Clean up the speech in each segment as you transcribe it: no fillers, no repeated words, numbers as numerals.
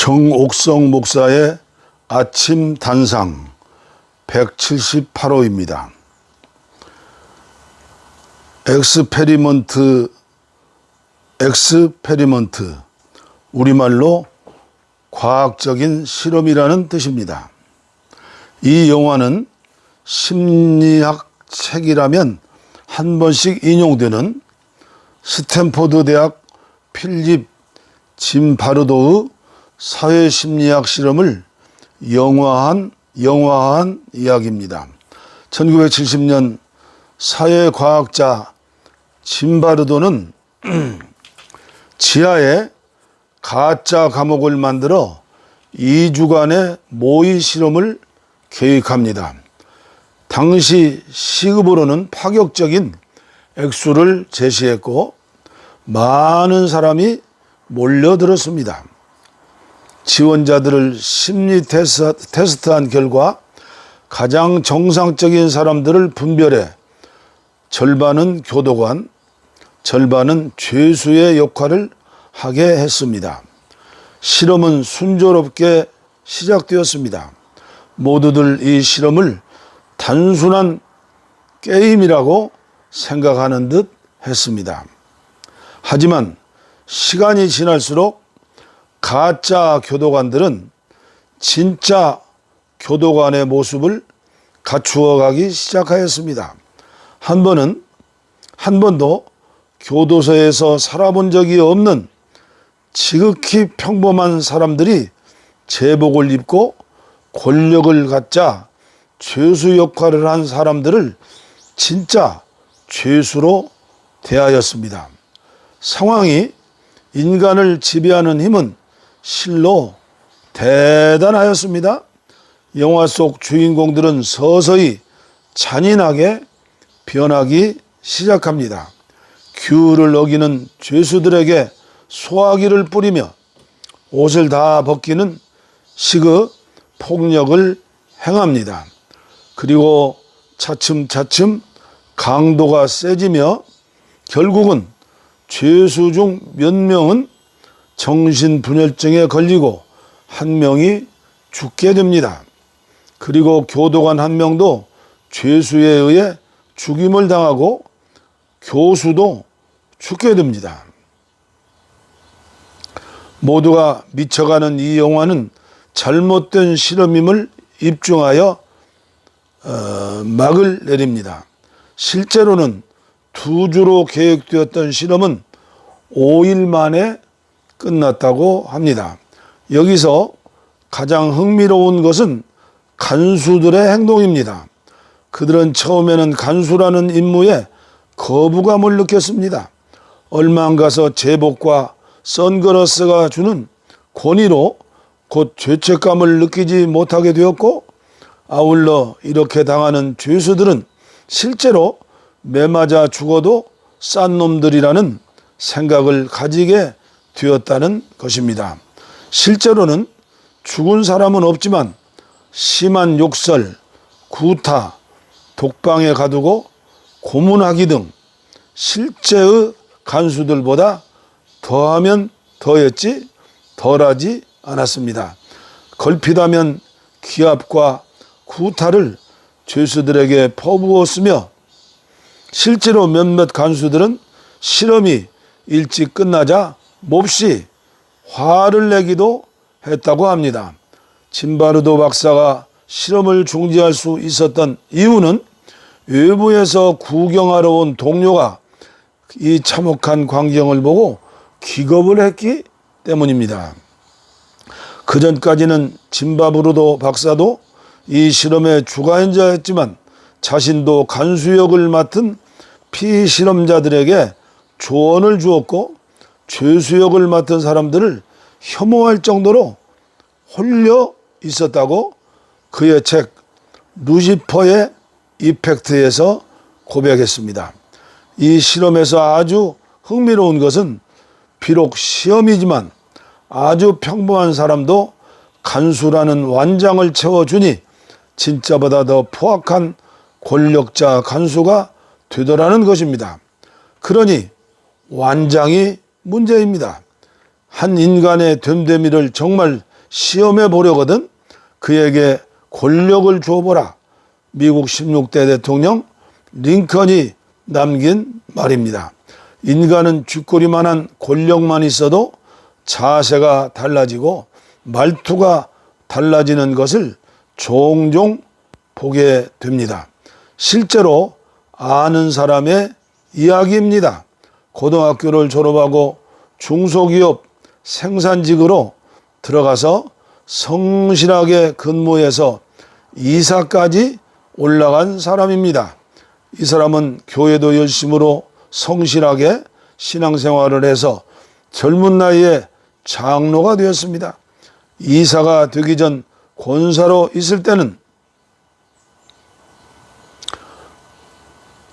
정옥성 목사의 아침 단상 178호입니다. 엑스페리먼트, 우리말로 과학적인 실험이라는 뜻입니다. 이 영화는 심리학 책이라면 한 번씩 인용되는 스탠포드 대학 필립 짐바르도의 사회심리학 실험을 영화한 이야기입니다. 1970년 사회과학자 짐바르도는 지하에 가짜 감옥을 만들어 2주간의 모의 실험을 계획합니다. 당시 시급으로는 파격적인 액수를 제시했고 많은 사람이 몰려들었습니다. 지원자들을 심리 테스트한 결과 가장 정상적인 사람들을 분별해 절반은 교도관, 절반은 죄수의 역할을 하게 했습니다. 실험은 순조롭게 시작되었습니다. 모두들 이 실험을 단순한 게임이라고 생각하는 듯 했습니다. 하지만 시간이 지날수록 가짜 교도관들은 진짜 교도관의 모습을 갖추어가기 시작하였습니다. 한 번도 교도소에서 살아본 적이 없는 지극히 평범한 사람들이 제복을 입고 권력을 갖자 죄수 역할을 한 사람들을 진짜 죄수로 대하였습니다. 상황이 인간을 지배하는 힘은 실로 대단하였습니다. 영화 속 주인공들은 서서히 잔인하게 변하기 시작합니다. 규율을 어기는 죄수들에게 소화기를 뿌리며 옷을 다 벗기는 식의 폭력을 행합니다. 그리고 차츰차츰 강도가 세지며 결국은 죄수 중 몇 명은 정신분열증에 걸리고 한 명이 죽게 됩니다. 그리고 교도관 한 명도 죄수에 의해 죽임을 당하고 교수도 죽게 됩니다. 모두가 미쳐가는 이 영화는 잘못된 실험임을 입증하여 막을 내립니다. 실제로는 2주로 계획되었던 실험은 5일 만에 끝났다고 합니다. 여기서 가장 흥미로운 것은 간수들의 행동입니다. 그들은 처음에는 간수라는 임무에 거부감을 느꼈습니다. 얼마 안 가서 제복과 선글라스가 주는 권위로 곧 죄책감을 느끼지 못하게 되었고, 아울러 이렇게 당하는 죄수들은 실제로 매맞아 죽어도 싼 놈들이라는 생각을 가지게 되었다는 것입니다. 실제로는 죽은 사람은 없지만 심한 욕설, 구타, 독방에 가두고 고문하기 등 실제의 간수들보다 더하면 더했지 덜하지 않았습니다. 걸핏하면 기압과 구타를 죄수들에게 퍼부었으며 실제로 몇몇 간수들은 실험이 일찍 끝나자 몹시 화를 내기도 했다고 합니다. 짐바르도 박사가 실험을 중지할 수 있었던 이유는 외부에서 구경하러 온 동료가 이 참혹한 광경을 보고 기겁을 했기 때문입니다. 그전까지는 짐바르도 박사도 이 실험의 주관자였지만 자신도 간수 역을 맡은 피실험자들에게 조언을 주었고 죄수 역을 맡은 사람들을 혐오할 정도로 홀려 있었다고 그의 책 루시퍼의 이펙트에서 고백했습니다. 이 실험에서 아주 흥미로운 것은 비록 시험이지만 아주 평범한 사람도 간수라는 완장을 채워주니 진짜보다 더 포악한 권력자 간수가 되더라는 것입니다. 그러니 완장이 문제입니다. 한 인간의 됨됨이를 정말 시험해 보려거든 그에게 권력을 줘보라. 미국 16대 대통령 링컨이 남긴 말입니다. 인간은 쥐꼬리만한 권력만 있어도 자세가 달라지고 말투가 달라지는 것을 종종 보게 됩니다. 실제로 아는 사람의 이야기입니다. 고등학교를 졸업하고 중소기업 생산직으로 들어가서 성실하게 근무해서 이사까지 올라간 사람입니다. 이 사람은 교회도 열심으로 성실하게 신앙생활을 해서 젊은 나이에 장로가 되었습니다. 이사가 되기 전 권사로 있을 때는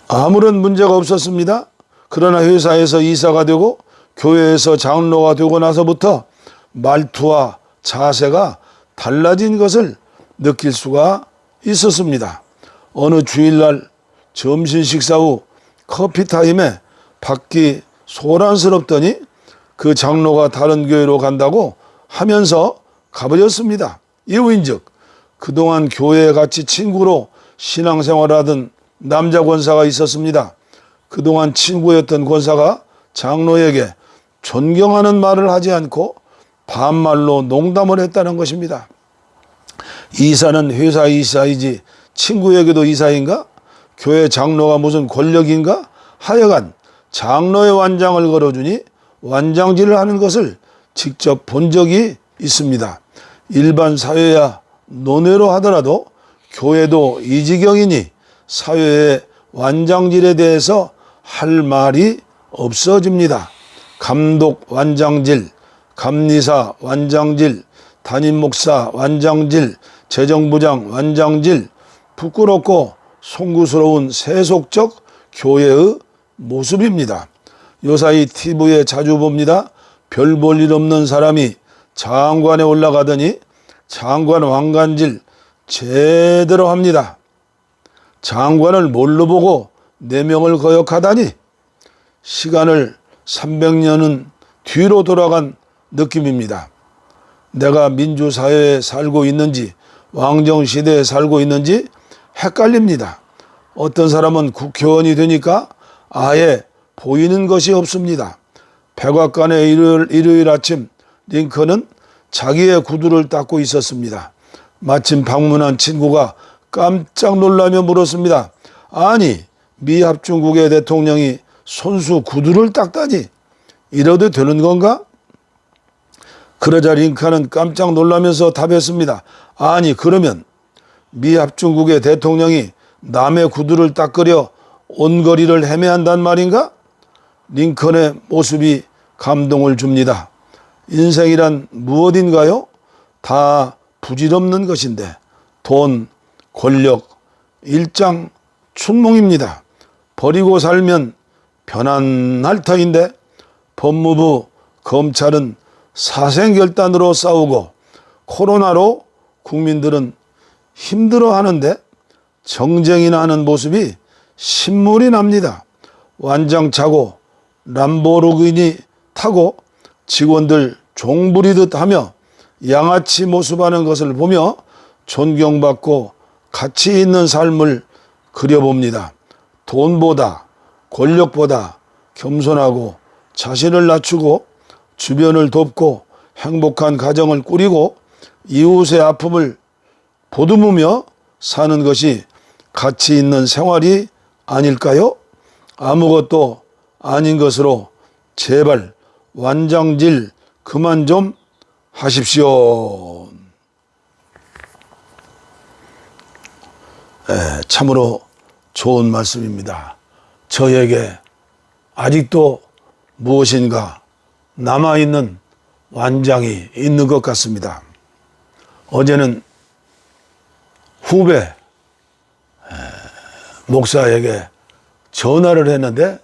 아무런 문제가 없었습니다. 그러나 회사에서 이사가 되고 교회에서 장로가 되고 나서부터 말투와 자세가 달라진 것을 느낄 수가 있었습니다. 어느 주일날 점심 식사 후 커피 타임에 밖이 소란스럽더니 그 장로가 다른 교회로 간다고 하면서 가버렸습니다. 이유인즉 그동안 교회에 같이 친구로 신앙생활하던 남자 권사가 있었습니다. 그동안 친구였던 권사가 장로에게 존경하는 말을 하지 않고 반말로 농담을 했다는 것입니다. 이사는 회사 이사이지 친구에게도 이사인가? 교회 장로가 무슨 권력인가? 하여간 장로의 완장을 걸어주니 완장질을 하는 것을 직접 본 적이 있습니다. 일반 사회야 논외로 하더라도 교회도 이 지경이니 사회의 완장질에 대해서 할 말이 없어집니다. 감독 완장질, 감리사 완장질, 담임 목사 완장질, 재정부장 완장질, 부끄럽고 송구스러운 세속적 교회의 모습입니다. 요사이 TV에 자주 봅니다. 별 볼 일 없는 사람이 장관에 올라가더니 장관 왕관질 제대로 합니다. 장관을 뭘로 보고 4명을 거역하다니 시간을 300년은 뒤로 돌아간 느낌입니다. 내가 민주사회에 살고 있는지 왕정시대에 살고 있는지 헷갈립니다. 어떤 사람은 국회의원이 되니까 아예 보이는 것이 없습니다. 백악관의 일요일 아침 링컨은 자기의 구두를 닦고 있었습니다. 마침 방문한 친구가 깜짝 놀라며 물었습니다. 아니, 미 합중국의 대통령이 손수 구두를 닦다니 이러도 되는 건가? 그러자 링컨은 깜짝 놀라면서 답했습니다. 아니, 그러면 미 합중국의 대통령이 남의 구두를 닦으려 온 거리를 헤매야 한단 말인가? 링컨의 모습이 감동을 줍니다. 인생이란 무엇인가요? 다 부질없는 것인데 돈, 권력, 일장, 춘몽입니다. 버리고 살면 편안할 터인데 법무부, 검찰은 사생결단으로 싸우고 코로나로 국민들은 힘들어하는데 정쟁이나 하는 모습이 신물이 납니다. 완장 차고 람보르기니 타고 직원들 종부리듯 하며 양아치 모습하는 것을 보며 존경받고 가치 있는 삶을 그려봅니다. 돈보다 권력보다 겸손하고 자신을 낮추고 주변을 돕고 행복한 가정을 꾸리고 이웃의 아픔을 보듬으며 사는 것이 가치 있는 생활이 아닐까요? 아무것도 아닌 것으로 제발 완장질 그만 좀 하십시오. 참으로 좋은 말씀입니다. 저에게 아직도 무엇인가 남아있는 완장이 있는 것 같습니다. 어제는 후배 목사에게 전화를 했는데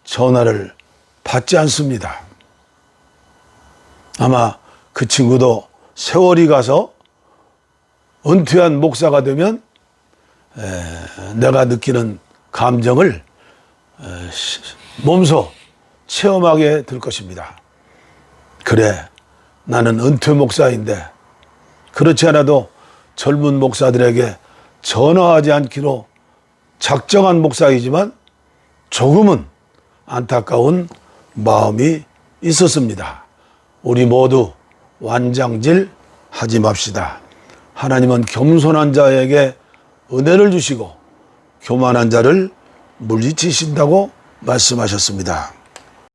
전화를 받지 않습니다. 아마 그 친구도 세월이 가서 은퇴한 목사가 되면 내가 느끼는 감정을 몸소 체험하게 될 것입니다. 그래, 나는 은퇴 목사인데 그렇지 않아도 젊은 목사들에게 전화하지 않기로 작정한 목사이지만 조금은 안타까운 마음이 있었습니다. 우리 모두 완장질 하지 맙시다. 하나님은 겸손한 자에게 은혜를 주시고 교만한 자를 물리치신다고 말씀하셨습니다.